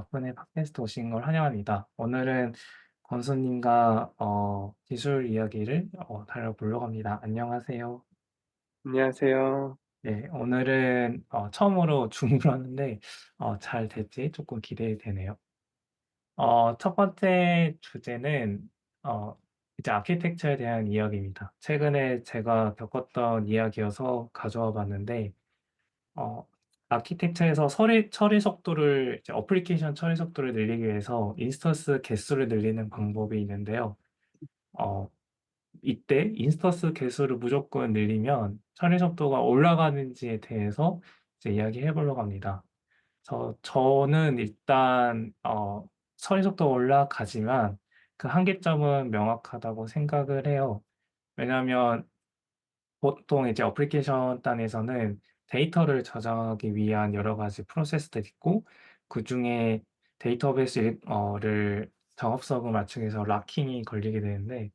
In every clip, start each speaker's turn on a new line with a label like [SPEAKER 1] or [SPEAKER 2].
[SPEAKER 1] 덕분에 팟캐스트 오신 걸 환영합니다. 오늘은 권수님과 기술 이야기를 다뤄보려고 합니다. 안녕하세요.
[SPEAKER 2] 안녕하세요.
[SPEAKER 1] 네, 오늘은 처음으로 줌으로 하는데 잘 될지 조금 기대되네요. 첫 번째 주제는 어 이제 아키텍처에 대한 이야기입니다. 최근에 제가 겪었던 이야기여서 가져와 봤는데 어 아키텍처에서 처리 속도를 이제 어플리케이션 처리 속도를 늘리기 위해서 인스턴스 개수를 늘리는 방법이 있는데요. 어 이때 인스턴스 개수를 무조건 늘리면 처리 속도가 올라가는지에 대해서 이제 이야기해 보려고 합니다. 저는 일단 처리 속도가 올라가지만 그 한계점은 명확하다고 생각을 해요. 왜냐하면 보통 이제 어플리케이션 단에서는 데이터를 저장하기 위한 여러 가지 프로세스들이 있고, 그중에 데이터베이스 를 작업성을 맞추기 위해서 락킹이 걸리게 되는데,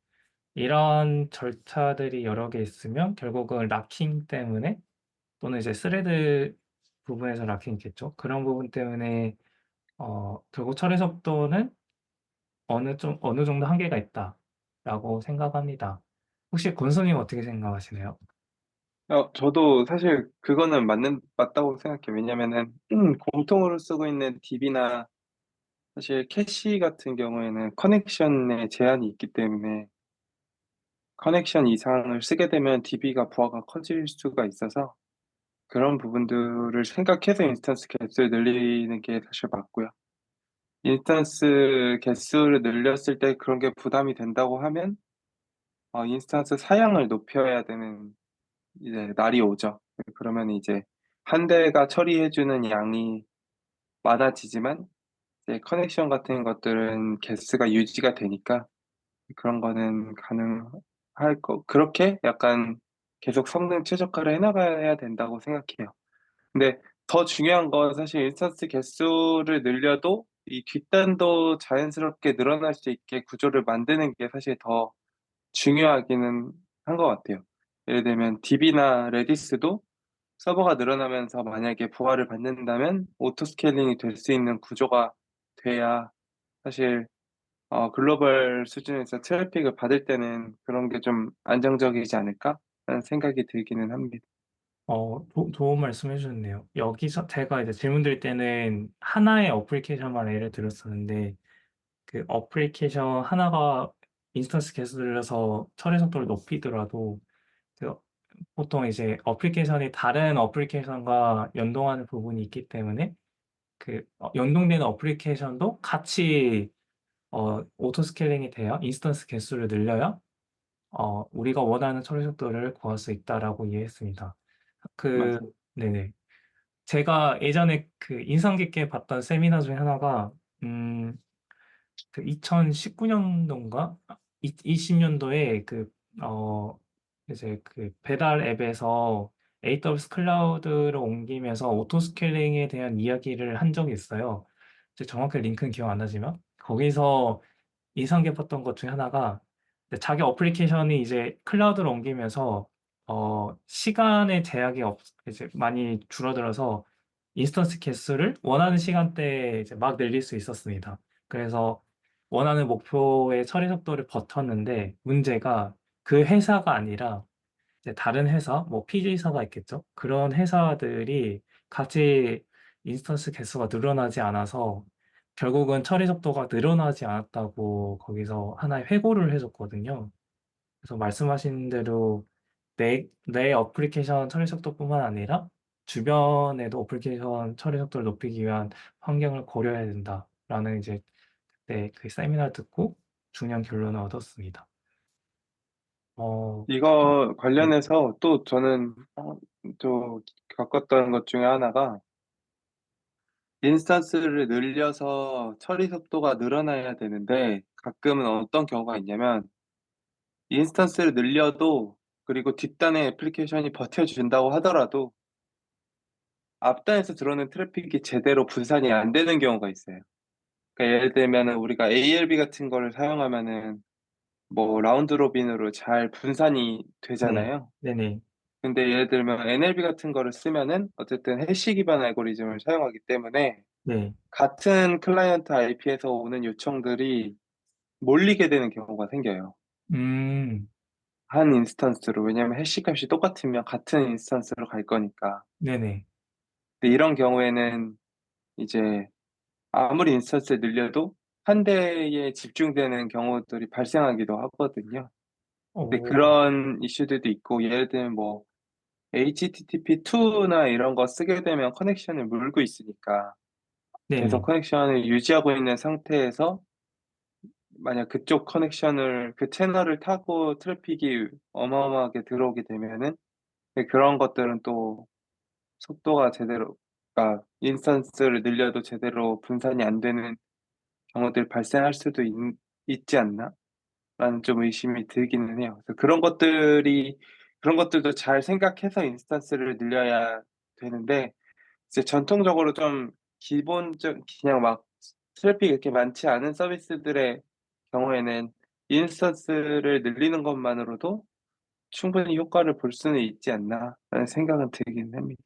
[SPEAKER 1] 이런 절차들이 여러 개 있으면 결국은 락킹 때문에, 또는 이제 스레드 부분에서 락킹이겠죠. 그런 부분 때문에 결국 처리 속도는 어느 정도 한계가 있다라고 생각합니다. 혹시 권수님 어떻게 생각하시나요?
[SPEAKER 2] 저도 사실 그거는 맞다고 생각해요. 왜냐면은 공통으로 쓰고 있는 DB나 사실 캐시 같은 경우에는 커넥션에 제한이 있기 때문에 커넥션 이상을 쓰게 되면 DB가 부하가 커질 수가 있어서 그런 부분들을 생각해서 인스턴스 개수를 늘리는 게 사실 맞고요. 인스턴스 개수를 늘렸을 때 그런 게 부담이 된다고 하면 인스턴스 사양을 높여야 되는 이제 날이 오죠. 그러면 이제 한 대가 처리해 주는 양이 많아지지만 이제 커넥션 같은 것들은 개수가 유지가 되니까 그런 거는 가능할 거 그렇게 약간 계속 성능 최적화를 해 나가야 된다고 생각해요. 근데 더 중요한 건 사실 인스턴스 개수를 늘려도 이 뒷단도 자연스럽게 늘어날 수 있게 구조를 만드는 게 사실 더 중요하기는 한 것 같아요. 예를 들면 DB나 레디스도 서버가 늘어나면서 만약에 부하를 받는다면 오토 스케일링이 될 수 있는 구조가 돼야 사실 글로벌 수준에서 트래픽을 받을 때는 그런 게 좀 안정적이지 않을까라는 생각이 들기는 합니다.
[SPEAKER 1] 좋은 말씀 해 주셨네요. 여기서 제가 이제 질문 드릴 때는 하나의 어플리케이션만 예를 들었었는데, 그 어플리케이션 하나가 인스턴스 개수 늘려서 처리 속도를 높이더라도 그 보통 이제 어플리케이션이 다른 어플리케이션과 연동하는 부분이 있기 때문에 연동되는 어플리케이션도 같이 오토 스케일링이 돼야 인스턴스 개수를 늘려야 우리가 원하는 처리 속도를 구할 수 있다라고 이해했습니다. 그
[SPEAKER 2] 맞아요.
[SPEAKER 1] 네네. 제가 예전에 그 인상 깊게 봤던 세미나 중에 하나가 음 2019 년도인가? 20 년도에 어 이제 배달 앱에서 AWS 클라우드로 옮기면서 오토 스케일링에 대한 이야기를 한 적이 있어요. 이제 정확히 링크는 기억 안 나지만 거기서 인상 깊었던 것 중에 하나가, 이제 자기 어플리케이션이 이제 클라우드로 옮기면서 시간의 제약이 이제 많이 줄어들어서 인스턴스 개수를 원하는 시간대에 이제 막 늘릴 수 있었습니다. 그래서 원하는 목표의 처리 속도를 버텼는데, 문제가 그 회사가 아니라 이제 다른 회사, 뭐 PG사가 있겠죠. 그런 회사들이 같이 인스턴스 개수가 늘어나지 않아서 결국은 처리 속도가 늘어나지 않았다고 거기서 하나의 회고를 해 줬거든요. 그래서 말씀하신 대로 내 어플리케이션 처리 속도뿐만 아니라 주변에도 어플리케이션 처리 속도를 높이기 위한 환경을 고려해야 된다라는, 이제 그때 그 세미나를 듣고 중요한 결론을 얻었습니다. 어
[SPEAKER 2] 이거
[SPEAKER 1] 네.
[SPEAKER 2] 관련해서 또 저는 또 겪었던 것 중에 하나가 인스턴스를 늘려서 처리 속도가 늘어나야 되는데 가끔은 어떤 경우가 있냐면 인스턴스를 늘려도 그리고 뒷단의 애플리케이션이 버텨준다고 하더라도 앞단에서 들어오는 트래픽이 제대로 분산이 안 되는 경우가 있어요. 그러니까 예를 들면은 우리가 ALB 같은 거를 사용하면은 뭐 라운드 로빈으로 잘 분산이
[SPEAKER 1] 네.
[SPEAKER 2] 되잖아요.
[SPEAKER 1] 네네.
[SPEAKER 2] 근데 예를 들면 NLP 같은 거를 쓰면은 어쨌든 해시 기반 알고리즘을 사용하기 때문에
[SPEAKER 1] 네.
[SPEAKER 2] 같은 클라이언트 IP에서 오는 요청들이 몰리게 되는 경우가 생겨요.
[SPEAKER 1] 음.
[SPEAKER 2] 한 인스턴스로. 왜냐면 해시 값이 똑같으면 같은 인스턴스로 갈 거니까.
[SPEAKER 1] 네네.
[SPEAKER 2] 근데 이런 경우에는 이제 아무리 인스턴스를 늘려도 한 대에 집중되는 경우들이 발생하기도 하거든요. 근데
[SPEAKER 1] 오.
[SPEAKER 2] 그런 이슈들도 있고, 예를 들면 뭐 HTTP2나 이런 거 쓰게 되면 커넥션을 물고 있으니까 계속
[SPEAKER 1] 네네.
[SPEAKER 2] 커넥션을 유지하고 있는 상태에서 만약 그쪽 커넥션을 그 채널을 타고 트래픽이 어마어마하게 들어오게 되면은 그런 것들은 또 속도가 제대로, 그러니까 인스턴스를 늘려도 제대로 분산이 안 되는 경우들 발생할 수도 있지 않나? 라는 좀 의심이 들기는 해요. 그래서 그런 것들도 잘 생각해서 인스턴스를 늘려야 되는데, 이제 전통적으로 좀 그냥 막 트래픽이 이렇게 많지 않은 서비스들의 경우에는 인스턴스를 늘리는 것만으로도 충분히 효과를 볼 수는 있지 않나라는 생각은 들긴 합니다.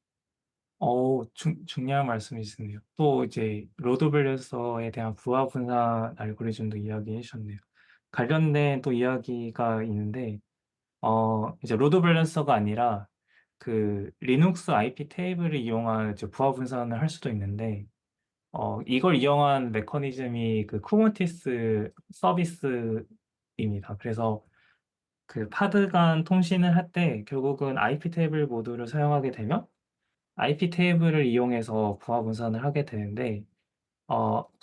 [SPEAKER 1] 중요한 말씀이시네요. 또 이제 로드 밸런서에 대한 부하 분산 알고리즘도 이야기해 주셨네요. 관련된 또 이야기가 있는데 이제 로드 밸런서가 아니라 그 리눅스 IP 테이블을 이용한 이제 부하 분산을 할 수도 있는데 이걸 이용한 메커니즘이 그 쿠버네티스 서비스입니다. 그래서 그 파드 간 통신을 할 때 결국은 IP 테이블 모듈을 사용하게 되면 IP 테이블을 이용해서 부하 분산을 하게 되는데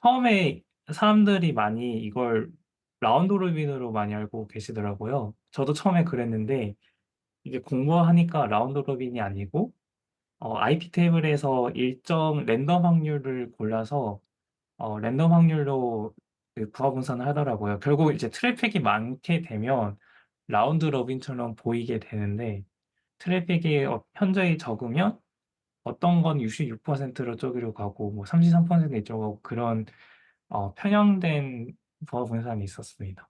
[SPEAKER 1] 처음에 사람들이 많이 이걸 라운드 로빈으로 많이 알고 계시더라고요. 저도 처음에 그랬는데 이게 공부하니까 라운드 로빈이 아니고 IP 테이블에서 일정 랜덤 확률을 골라서 랜덤 확률로 그 부하 분산을 하더라고요. 결국 이제 트래픽이 많게 되면 라운드 로빈처럼 보이게 되는데 트래픽이 현저히 적으면 어떤 건 66%로 저기로 가고 뭐 33% 이쪽으로 가고 그런 편향된 부하 분산이 있었습니다.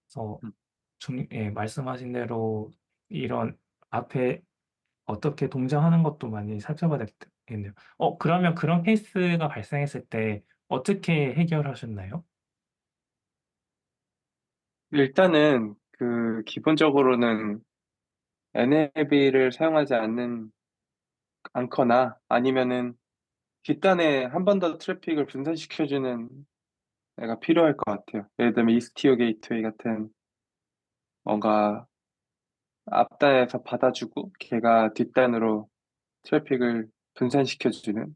[SPEAKER 1] 그래서 말씀하신 대로 이런 앞에 어떻게 동작하는 것도 많이 살펴봐야 되겠네요. 그러면 그런 케이스가 발생했을 때 어떻게 해결하셨나요?
[SPEAKER 2] 일단은 기본적으로는 NLB를 사용하지 않거나 아니면은 뒷단에 한 번 더 트래픽을 분산시켜주는 애가 필요할 것 같아요. 예를 들면 이스티오 게이트웨이 같은 뭔가 앞단에서 받아주고 걔가 뒷단으로 트래픽을 분산시켜주는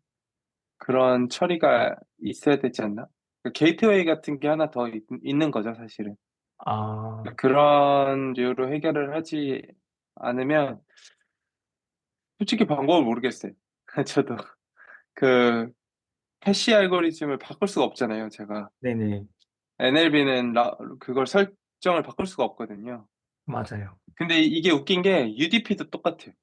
[SPEAKER 2] 그런 처리가 있어야 되지 않나? 그 게이트웨이 같은 게 하나 더 있는 거죠, 사실은.
[SPEAKER 1] 아
[SPEAKER 2] 그런 류로 해결을 하지 않으면 솔직히 방법을 모르겠어요. 저도 그 해시 알고리즘을 바꿀 수가 없잖아요, 제가.
[SPEAKER 1] 네네.
[SPEAKER 2] NLB는 그걸 설정을 바꿀 수가 없거든요.
[SPEAKER 1] 맞아요.
[SPEAKER 2] 근데 이게 웃긴 게 UDP도 똑같아요.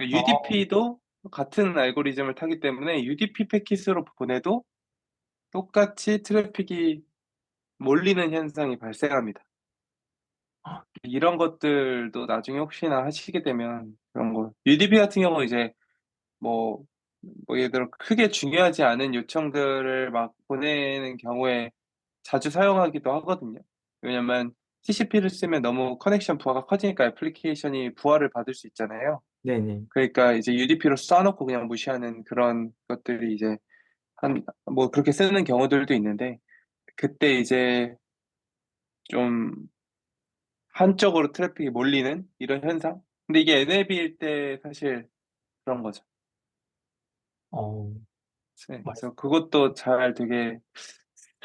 [SPEAKER 1] 어
[SPEAKER 2] UDP도 같은 알고리즘을 타기 때문에 UDP 패킷으로 보내도 똑같이 트래픽이 몰리는 현상이 발생합니다. 이런 것들도 나중에 혹시나 하시게 되면 그런 거. UDP 같은 경우 이제 뭐, 예를 들어 크게 중요하지 않은 요청들을 막 보내는 경우에 자주 사용하기도 하거든요. 왜냐면 TCP를 쓰면 너무 커넥션 부하가 커지니까 애플리케이션이 부하를 받을 수 있잖아요.
[SPEAKER 1] 네네.
[SPEAKER 2] 그러니까 이제 UDP로 쏴놓고 그냥 무시하는 그런 것들이 이제 뭐 그렇게 쓰는 경우들도 있는데 그때 이제 좀 한쪽으로 트래픽이 몰리는 이런 현상? 근데 이게 NLB일 때 사실 그런 거죠.
[SPEAKER 1] 어
[SPEAKER 2] 네,
[SPEAKER 1] 말씀
[SPEAKER 2] 그래서 그것도 잘 되게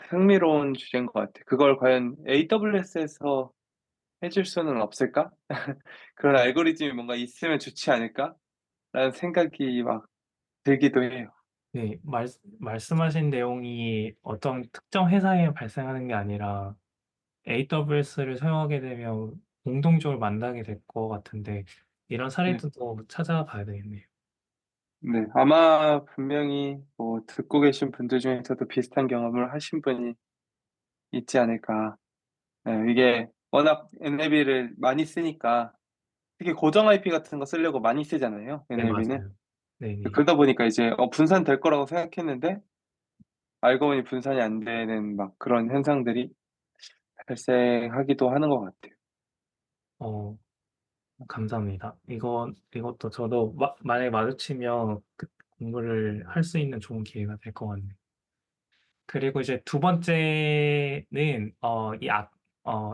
[SPEAKER 2] 흥미로운 주제인 것 같아요. 그걸 과연 AWS에서 해줄 수는 없을까? 그런 알고리즘이 뭔가 있으면 좋지 않을까? 라는 생각이 막 들기도 해요.
[SPEAKER 1] 네. 말씀하신 내용이 어떤 특정 회사에 발생하는 게 아니라 AWS를 사용하게 되면 공동적으로 만나게 될 것 같은데 이런
[SPEAKER 2] 네.
[SPEAKER 1] 사례들도 찾아봐야 되겠네요.
[SPEAKER 2] 네. 아마 분명히 뭐 듣고 계신 분들 중에서도 비슷한 경험을 하신 분이 있지 않을까. 네, 이게 워낙 NLB를 많이 쓰니까 특히 고정 IP 같은 거 쓰려고 많이 쓰잖아요.
[SPEAKER 1] 네
[SPEAKER 2] NLB는.
[SPEAKER 1] 맞아요. 네네.
[SPEAKER 2] 그러다 보니까 이제 분산될 거라고 생각했는데 알고 보니 분산이 안 되는 막 그런 현상들이 발생하기도 하는 것 같아요.
[SPEAKER 1] 어 감사합니다. 이것도 저도 만약에 마주치면 공부를 할 수 있는 좋은 기회가 될 것 같네요. 그리고 이제 두 번째는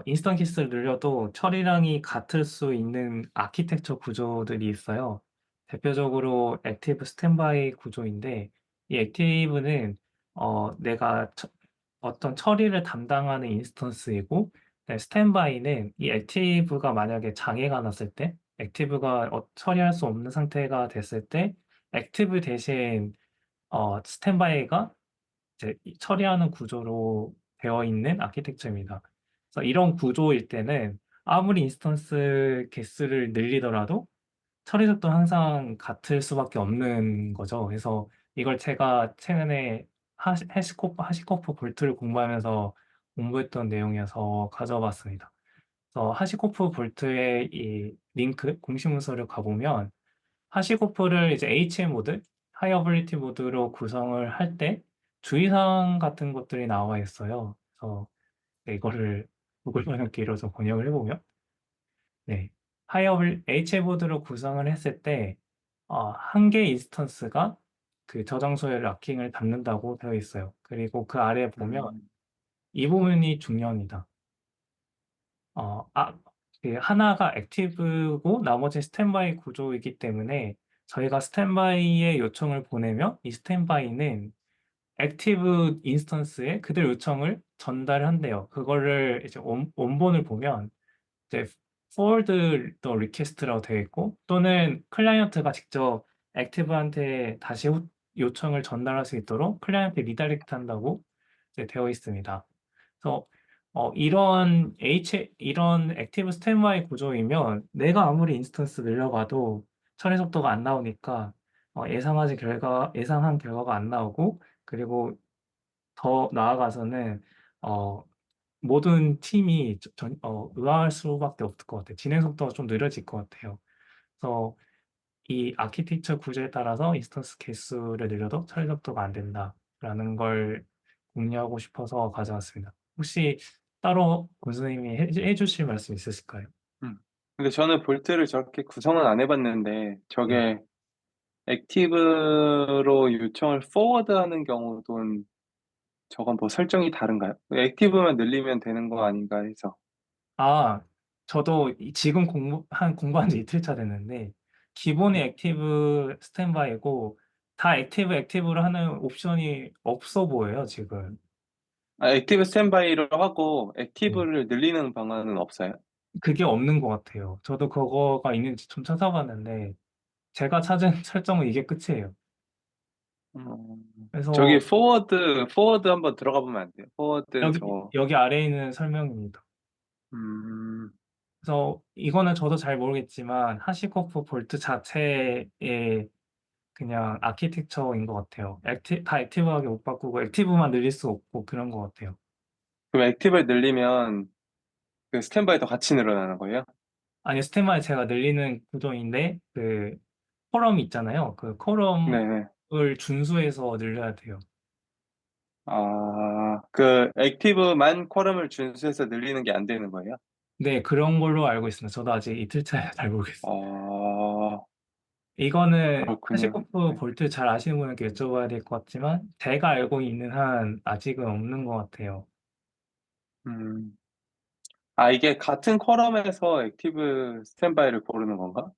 [SPEAKER 1] 인스턴트 키스를 늘려도 처리량이 같을 수 있는 아키텍처 구조들이 있어요. 대표적으로 액티브 스탠바이 구조인데, 이 액티브는 내가 어떤 처리를 담당하는 인스턴스이고, 네, 스탠바이는 이 액티브가 만약에 장애가 났을 때, 액티브가 처리할 수 없는 상태가 됐을 때 액티브 대신 스탠바이가 이제 처리하는 구조로 되어 있는 아키텍처입니다. 그래서 이런 구조일 때는 아무리 인스턴스 개수를 늘리더라도 처리 속도는 항상 같을 수밖에 없는 거죠. 그래서 이걸 제가 최근에 하시코프 볼트를 공부하면서 공부했던 내용이어서 가져와 봤습니다. 그래서 하시코프 볼트의 이 링크 공식 문서를 가 보면 하시코프를 이제 HM 모드, 하이 어빌리티 모드로 구성을 할 때 주의사항 같은 것들이 나와 있어요. 그래서 네, 이거를 구글 번역기로 좀 번역을 해 보면, 네. HM 모드로 구성을 했을 때 한 개의 인스턴스가 그 저장소에 락킹을 받는다고 되어 있어요. 그리고 그 아래에 보면
[SPEAKER 2] 음.
[SPEAKER 1] 이 부분이 중요합니다. 어 아 그 하나가 액티브고 나머지는 스탠바이 구조이기 때문에 저희가 스탠바이에 요청을 보내면 이 스탠바이는 액티브 인스턴스에 그대로 요청을 전달한대요. 그거를 이제 원본을 보면 이제 forward the request라고 되어 있고, 또는 클라이언트가 직접 액티브한테 다시 요청을 전달할 수 있도록 클라이언트에 리다이렉트 한다고 이제 되어 있습니다. 그래서 이런 액티브 스탠바이 구조이면 내가 아무리 인스턴스 늘려가도 처리 속도가 안 나오니까 예상한 결과가 안 나오고, 그리고 더 나아가서는 어 모든 팀이 의아할 수밖에 없을 것 같아요. 진행 속도가 좀 느려질 것 같아요. 그래서 이 아키텍처 구조에 따라서 인스턴스 개수를 늘려도 처리 속도가 안 된다라는 걸 공유하고 싶어서 가져왔습니다. 혹시 따로 권수님이 해 주실 말씀 있으실까요?
[SPEAKER 2] 음. 근데 저는 볼트를 저렇게 구성은 안 해봤는데
[SPEAKER 1] 네.
[SPEAKER 2] 저게 액티브로 요청을 포워드하는 경우도 저건 뭐 설정이 다른가요? 액티브만 늘리면 되는 거 아닌가 해서.
[SPEAKER 1] 아 저도 지금 공부한 지 이틀 차 됐는데, 기본이
[SPEAKER 2] 음.
[SPEAKER 1] 액티브 스탠바이고 다 액티브로 하는 옵션이 없어 보여요 지금.
[SPEAKER 2] 액티브 스탠바이로 하고
[SPEAKER 1] 네.
[SPEAKER 2] 액티브를 늘리는 방안은 없어요?
[SPEAKER 1] 그게 없는 것 같아요. 저도 그거가 있는지 좀 찾아봤는데 제가 찾은 설정은 이게 끝이에요.
[SPEAKER 2] 음. 저기
[SPEAKER 1] 그래서
[SPEAKER 2] 포워드 한번 들어가 보면 안 돼요? 포워드 저거.
[SPEAKER 1] 여기 아래에 있는 설명입니다.
[SPEAKER 2] 음.
[SPEAKER 1] 그래서 이거는 저도 잘 모르겠지만 하시코프 볼트 자체의 그냥 아키텍처인 것 같아요. 다 액티브하게 못 바꾸고 액티브만 늘릴 수 없고 그런 것 같아요.
[SPEAKER 2] 그럼 액티브를 늘리면 그 스탠바이도 같이 늘어나는 거예요?
[SPEAKER 1] 아니, 스테마에 제가 늘리는 구조인데 그 컬럼이 있잖아요. 그
[SPEAKER 2] 네네.
[SPEAKER 1] 컬럼을 준수해서 늘려야 돼요.
[SPEAKER 2] 그 액티브만 쿼럼을 준수해서 늘리는 게 안 되는 거예요?
[SPEAKER 1] 네, 그런 걸로 알고 있습니다. 저도 아직 이틀 차여서 잘 모르겠어요.
[SPEAKER 2] 아,
[SPEAKER 1] 이거는
[SPEAKER 2] 그렇군요.
[SPEAKER 1] 하시코프
[SPEAKER 2] 네.
[SPEAKER 1] 볼트 잘 아시는 분에게 여쭤봐야 될 것 같지만 제가 알고 있는 한 아직은 없는 것 같아요.
[SPEAKER 2] 음. 이게 같은 쿼럼에서 액티브 스탠바이를 고르는 건가?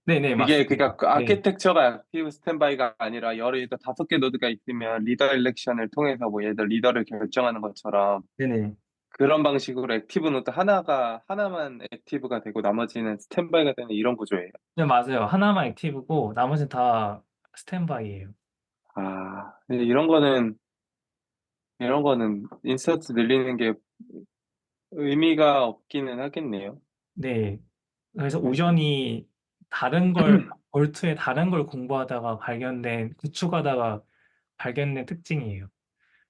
[SPEAKER 1] 네네,
[SPEAKER 2] 이게
[SPEAKER 1] 맞습니다.
[SPEAKER 2] 그러니까 그
[SPEAKER 1] 네.
[SPEAKER 2] 아키텍처가 액티브 스탠바이가 아니라 예를 들어 5개 노드가 있으면 리더 일렉션을 통해서 뭐 예를 들어 리더를 결정하는 것처럼
[SPEAKER 1] 네네.
[SPEAKER 2] 그런 방식으로 액티브 노드 하나만 액티브가 되고 나머지는 스탠바이가 되는 이런 구조예요.
[SPEAKER 1] 네, 맞아요. 하나만 액티브고 나머지는 다 스탠바이예요.
[SPEAKER 2] 근데 이런 거는 인스턴스 늘리는 게 의미가 없기는 하겠네요.
[SPEAKER 1] 네. 그래서
[SPEAKER 2] 네.
[SPEAKER 1] 우연히 다른 걸 볼트의 다른 걸 공부하다가 구축하다가 발견된 특징이에요.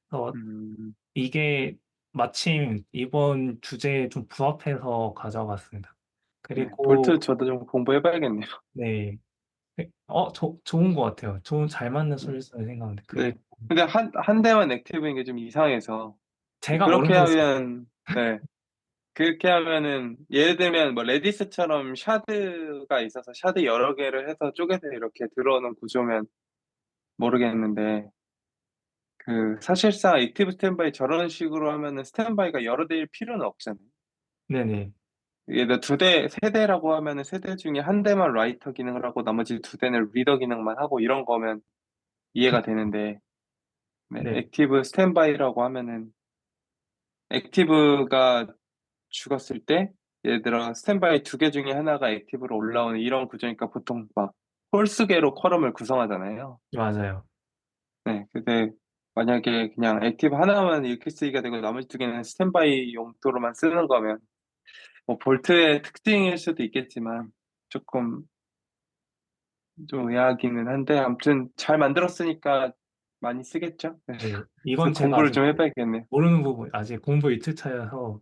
[SPEAKER 1] 그래서
[SPEAKER 2] 음,
[SPEAKER 1] 이게 마침 이번 주제에 좀 부합해서 가져와 봤습니다.
[SPEAKER 2] 네.
[SPEAKER 1] 그리고
[SPEAKER 2] 볼트 저도 좀 공부해봐야겠네요.
[SPEAKER 1] 네. 네. 좋은 것 같아요. 잘 맞는 솔루션을 생각하는데
[SPEAKER 2] 네.
[SPEAKER 1] 그리고
[SPEAKER 2] 근데 한 대만 액티브인 게 좀 이상해서
[SPEAKER 1] 제가
[SPEAKER 2] 그렇게
[SPEAKER 1] 모르겠어요.
[SPEAKER 2] 하면 네. 그렇게 하면은 예를 들면 뭐 레디스처럼 샤드가 있어서 샤드 여러 개를 해서 쪼개서 이렇게 들어오는 구조면 모르겠는데 사실상 액티브 스탠바이 저런 식으로 하면은 스탠바이가 여러 대일 필요는 없잖아요.
[SPEAKER 1] 네네.
[SPEAKER 2] 예를 들어 2대 3 대라고 하면은 3대 중에 1 대만 라이터 기능을 하고 나머지 2 대는 리더 기능만 하고 이런 거면 이해가 되는데 네
[SPEAKER 1] 네.
[SPEAKER 2] 액티브 스탠바이라고 하면은 액티브가 죽었을 때 예를 들어 스탠바이 2개 중에 하나가 액티브로 올라오는 이런 구조니까 보통 막 홀수계로 컬럼을 구성하잖아요.
[SPEAKER 1] 맞아요.
[SPEAKER 2] 네. 근데 만약에 그냥 액티브 하나만 이렇게 쓰기가 되고 나머지 2 개는 스탠바이 용도로만 쓰는 거면 뭐 볼트의 특징일 수도 있겠지만 쪼끔 좀 의아하기는 한데 아무튼 잘 만들었으니까 많이 쓰겠죠. 네.
[SPEAKER 1] 네.
[SPEAKER 2] 그래서
[SPEAKER 1] 이건 제가
[SPEAKER 2] 공부를
[SPEAKER 1] 아직
[SPEAKER 2] 좀 해 봐야겠네요.
[SPEAKER 1] 모르는 부분 아직 공부 일찍차여서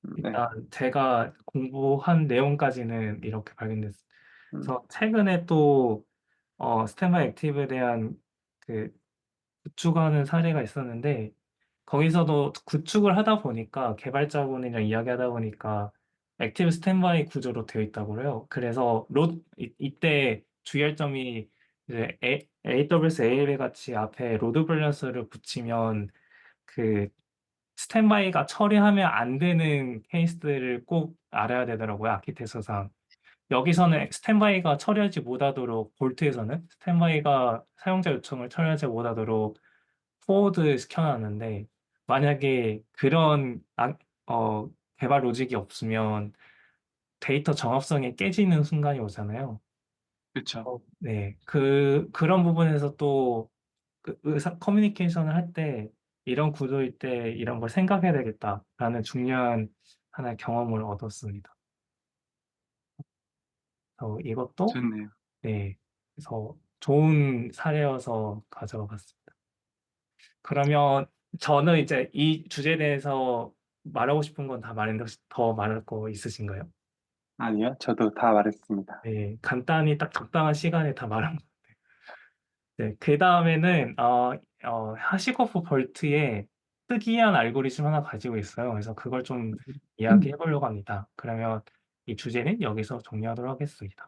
[SPEAKER 2] 네.
[SPEAKER 1] 일단 제가 공부한 내용까지는 이렇게
[SPEAKER 2] 음
[SPEAKER 1] 발견돼서 최근에 또 스탠바이 액티브에 대한 그 구축하는 사례가 있었는데 거기서도 구축을 하다 보니까 개발자분이랑 이야기하다 보니까 액티브 스탠바이 구조로 되어 있다고 해요. 그래서 이때 주의할 점이 이제 AWS ALA 같이 앞에 로드 밸런스를 붙이면 그 스탠바이가 처리하면 안 되는 케이스들을 꼭 알아야 되더라고요, 아키텍처상. 여기서는 스탠바이가 처리하지 못하도록 볼트에서는 스탠바이가 사용자 요청을 처리하지 못하도록 포워드 시켜 놨는데 만약에 그런 개발 로직이 없으면 데이터 정합성이 깨지는 순간이 오잖아요.
[SPEAKER 2] 그쵸.
[SPEAKER 1] 네. 그런 부분에서 또 의사 커뮤니케이션을 할 때 '이런 구조일 때 이런 걸 생각해야 되겠다.'라는 중요한 하나의 경험을 얻었습니다. 이것도
[SPEAKER 2] 좋네요.
[SPEAKER 1] 네. 그래서 좋은 사례여서 가져와 봤습니다. 그러면 저는 이제 이 주제에 대해서 말하고 싶은 건 다 말했는데 혹시 더 말할 거 있으신가요?
[SPEAKER 2] 아니요. 저도 다 말했습니다.
[SPEAKER 1] 네. 간단히 딱 적당한 시간에 다 말한 것 같아요. 네. 그다음에는 하시거프 볼트에 특이한 알고리즘 하나 가지고 있어요. 그래서 그걸 좀 이야기해 보려고 합니다. 그러면 이 주제는 여기서 종료하도록 하겠습니다.